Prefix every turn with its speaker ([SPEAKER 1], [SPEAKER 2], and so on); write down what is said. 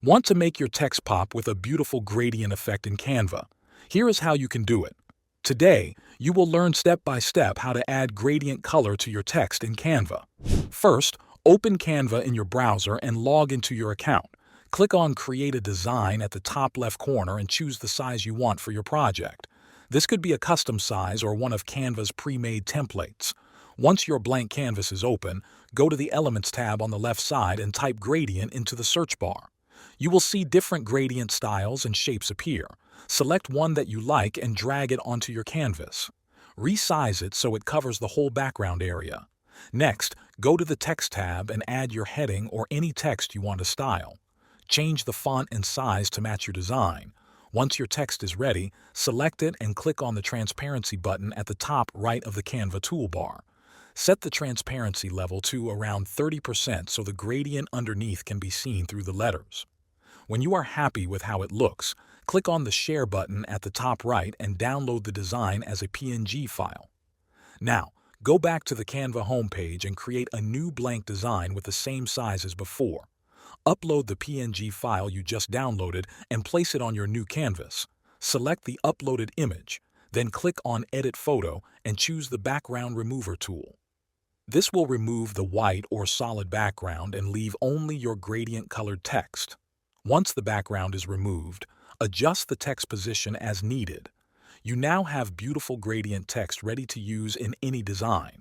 [SPEAKER 1] Want to make your text pop with a beautiful gradient effect in Canva? Here is how you can do it. Today, you will learn step by step how to add gradient color to your text in Canva. First, open Canva in your browser and log into your account. Click on Create a Design at the top left corner and choose the size you want for your project. This could be a custom size or one of Canva's pre-made templates. Once your blank canvas is open, go to the Elements tab on the left side and type Gradient into the search bar. You will see different gradient styles and shapes appear. Select one that you like and drag it onto your canvas. Resize it so it covers the whole background area. Next, go to the Text tab and add your heading or any text you want to style. Change the font and size to match your design. Once your text is ready, select it and click on the Transparency button at the top right of the Canva toolbar. Set the transparency level to around 30% so the gradient underneath can be seen through the letters. When you are happy with how it looks, click on the Share button at the top right and download the design as a PNG file. Now, go back to the Canva homepage and create a new blank design with the same size as before. Upload the PNG file you just downloaded and place it on your new canvas. Select the uploaded image, then click on Edit Photo and choose the Background Remover tool. This will remove the white or solid background and leave only your gradient-colored text. Once the background is removed, adjust the text position as needed. You now have beautiful gradient text ready to use in any design.